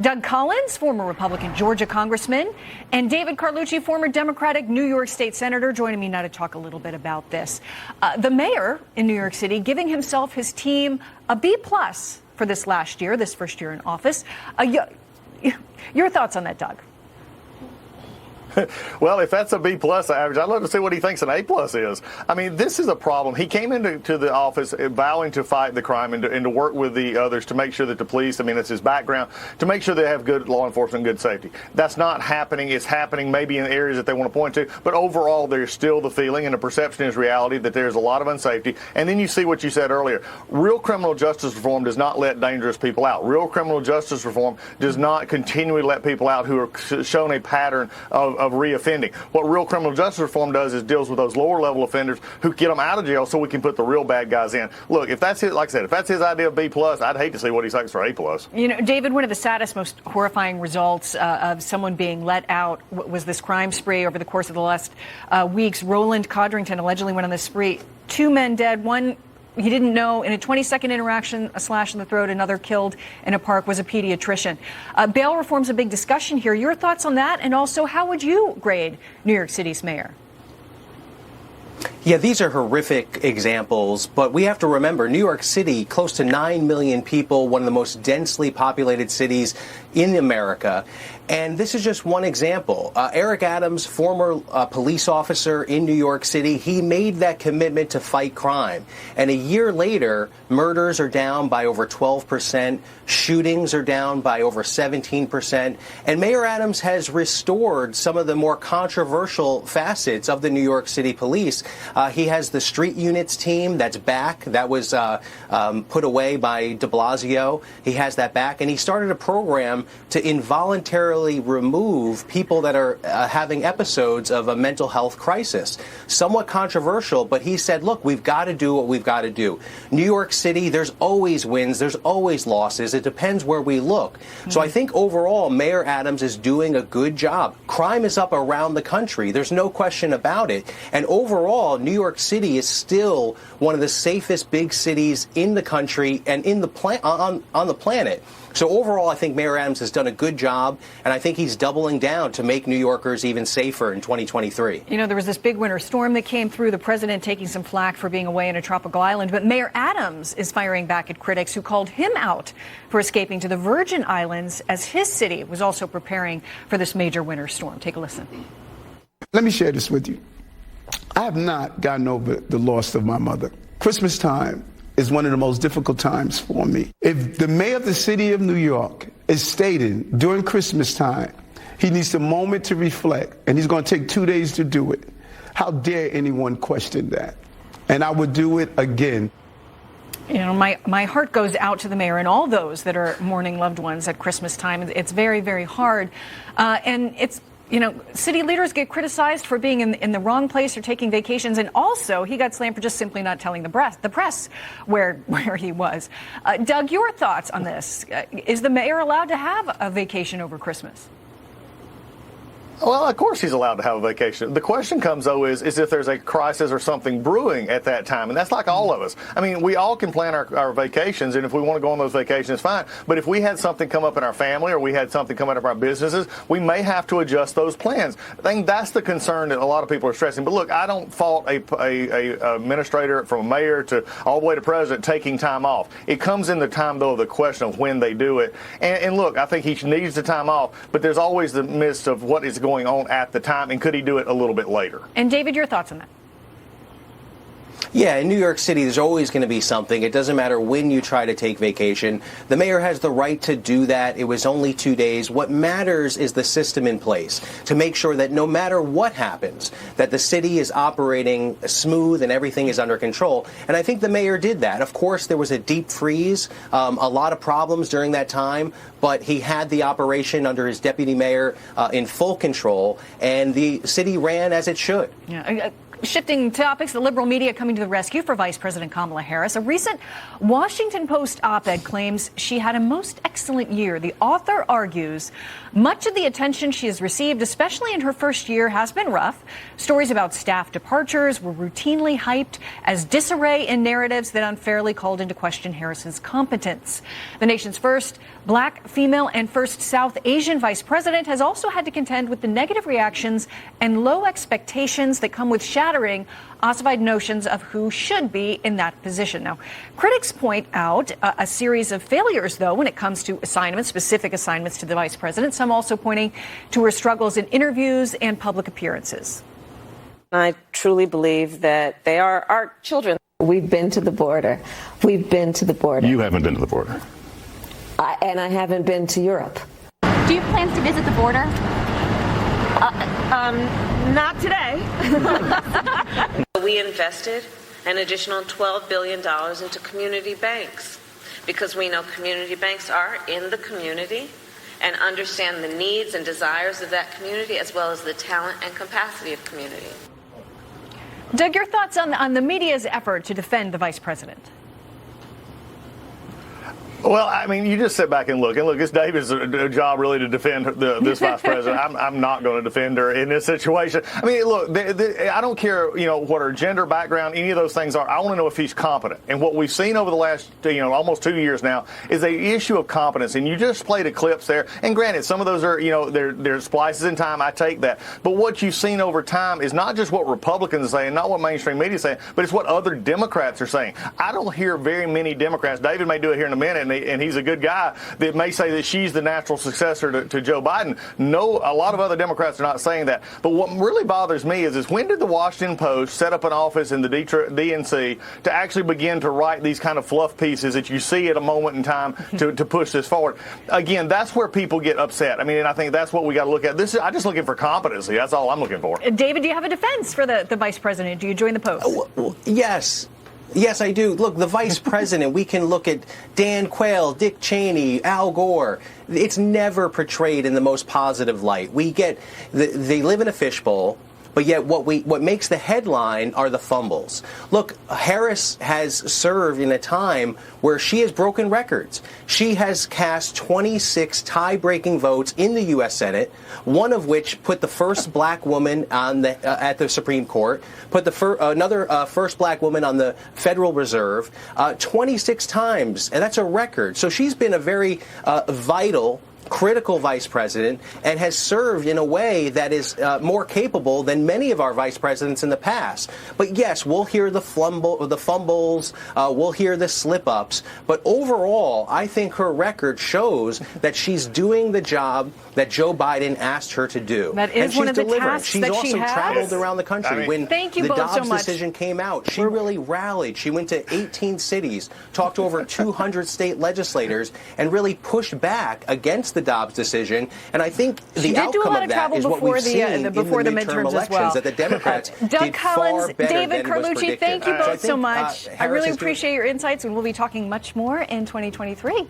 Doug Collins, former Republican Georgia congressman, and David Carlucci, former Democratic New York State senator, joining me now to talk a little bit about this. The mayor in New York City giving his team a B+ for this last year, this first year in office. Your thoughts on that, Doug? Well, if that's a B+ average, I'd love to see what he thinks an A+ is. I mean, this is a problem. He came into the office vowing to fight the crime and to work with the others to make sure that the police, I mean, it's his background, to make sure they have good law enforcement and good safety. That's not happening. It's happening maybe in areas that they want to point to, but overall there's still the feeling and the perception is reality that there's a lot of unsafety. And then you see what you said earlier. Real criminal justice reform does not let dangerous people out. Real criminal justice reform does not continually let people out who are shown a pattern of reoffending. What real criminal justice reform does is deals with those lower level offenders who get them out of jail so we can put the real bad guys in. Look, if that's his, like I said, if that's his idea of B+, I'd hate to see what he thinks for A+. You know, David, one of the saddest, most horrifying results of someone being let out was this crime spree over the course of the last weeks. Roland Codrington allegedly went on this spree. 2 men dead, one he didn't know. In a 20-second interaction, a slash in the throat, another killed in a park was a pediatrician. Bail reform's a big discussion here. Your thoughts on that? And also, how would you grade New York City's mayor? Yeah, these are horrific examples, but we have to remember New York City, close to 9 million people, one of the most densely populated cities in America. And this is just one example. Eric Adams, former police officer in New York City, he made that commitment to fight crime. And a year later, murders are down by over 12%, shootings are down by over 17%, and Mayor Adams has restored some of the more controversial facets of the New York City police. He has the street units team that's back. That was put away by de Blasio. He has that back, and he started a program to involuntarily remove people that are having episodes of a mental health crisis. Somewhat controversial, but he said, look, we've got to do what we've got to do. New York City, there's always wins, there's always losses. It depends where we look. So I think overall, Mayor Adams is doing a good job. Crime is up around the country. There's no question about it. And overall, New York City is still one of the safest big cities in the country and in the on the planet. So overall, I think Mayor Adams has done a good job, and I think he's doubling down to make New Yorkers even safer in 2023. You know, there was this big winter storm that came through, the president taking some flack for being away in a tropical island, but Mayor Adams is firing back at critics who called him out for escaping to the Virgin Islands as his city was also preparing for this major winter storm. Take a listen. Let me share this with you. I have not gotten over the loss of my mother. Christmas time is one of the most difficult times for me. If the mayor of the city of New York is stating during Christmas time he needs a moment to reflect and he's going to take 2 days to do it, how dare anyone question that? And I would do it again. You know, my heart goes out to the mayor and all those that are mourning loved ones at Christmas time. It's very, very hard. And it's, you know, city leaders get criticized for being in the wrong place or taking vacations. And also, he got slammed for just simply not telling the press where he was. Doug, your thoughts on this? Is the mayor allowed to have a vacation over Christmas? Well, of course he's allowed to have a vacation. The question comes, though, is if there's a crisis or something brewing at that time. And that's like all of us. I mean, we all can plan our vacations, and if we want to go on those vacations, fine. But if we had something come up in our family or we had something come up in our businesses, we may have to adjust those plans. I think that's the concern that a lot of people are stressing. But look, I don't fault a administrator from a mayor to all the way to president taking time off. It comes in the time, though, of the question of when they do it. And look, I think he needs the time off, but there's always the midst of what is going on at the time, and could he do it a little bit later? And David, your thoughts on that? Yeah, in New York City, there's always going to be something. It doesn't matter when you try to take vacation. The mayor has the right to do that. It was only 2 days. What matters is the system in place to make sure that no matter what happens, that the city is operating smooth and everything is under control. And I think the mayor did that. Of course, there was a deep freeze, a lot of problems during that time, but he had the operation under his deputy mayor in full control, and the city ran as it should. Yeah. Shifting topics, the liberal media coming to the rescue for Vice President Kamala Harris. A recent Washington Post op-ed claims she had a most excellent year. The author argues much of the attention she has received, especially in her first year, has been rough. Stories about staff departures were routinely hyped as disarray in narratives that unfairly called into question Harris's competence. The nation's first black, female, and first South Asian vice president has also had to contend with the negative reactions and low expectations that come with shattering ossified notions of who should be in that position. Now, critics point out a series of failures, though, when it comes to assignments, specific assignments to the vice president, some also pointing to her struggles in interviews and public appearances. I truly believe that they are our children. We've been to the border. We've been to the border. You haven't been to the border. And I haven't been to Europe. Do you have plans to visit the border? Not today. We invested an additional $12 billion into community banks because we know community banks are in the community and understand the needs and desires of that community as well as the talent and capacity of community. Doug, your thoughts on the media's effort to defend the vice president? Well, I mean, you just sit back and look. It's David's job really to defend this vice president. I'm not going to defend her in this situation. I mean, look, I don't care, what her gender background, any of those things are. I want to know if he's competent. And what we've seen over the last, almost 2 years now is a issue of competence. And you just played clips there. And granted, some of those are, they're splices in time. I take that. But what you've seen over time is not just what Republicans are saying, not what mainstream media is saying, but it's what other Democrats are saying. I don't hear very many Democrats. David may do it here in a minute. And he's a good guy that may say that she's the natural successor to Joe Biden. No, a lot of other Democrats are not saying that. But what really bothers me is when did the Washington Post set up an office in the DNC to actually begin to write these kind of fluff pieces that you see at a moment in time to push this forward? Again, that's where people get upset. I mean, and I think that's what we got to look at. I'm just looking for competency. That's all I'm looking for. David, do you have a defense for the vice president? Do you join the Post? Yes. Yes, I do. Look, the vice president, we can look at Dan Quayle, Dick Cheney, Al Gore. It's never portrayed in the most positive light. They live in a fishbowl. But yet what makes the headline are the fumbles. Look, Harris has served in a time where she has broken records. She has cast 26 tie-breaking votes in the U.S. Senate, one of which put the first black woman on at the Supreme Court, put another first black woman on the Federal Reserve, 26 times, and that's a record. So she's been a very vital, critical vice president and has served in a way that is more capable than many of our vice presidents in the past. But yes, we'll hear the fumbles, we'll hear the slip-ups, but overall, I think her record shows that she's doing the job that Joe Biden asked her to do. That is and one of the delivering. tasks She's that also she has. traveled around the country. When thank you the both Dobbs so much. decision came out, she really rallied. She went to 18 cities, talked to over 200 state legislators, and really pushed back against the Dobbs decision. And I think the outcome of that is what we've seen in the midterm elections, that the Democrats Doug did far better David than was Carlucci, predicted. thank you both so much. I really Harris is appreciate your insights, and we'll be talking much more in 2023.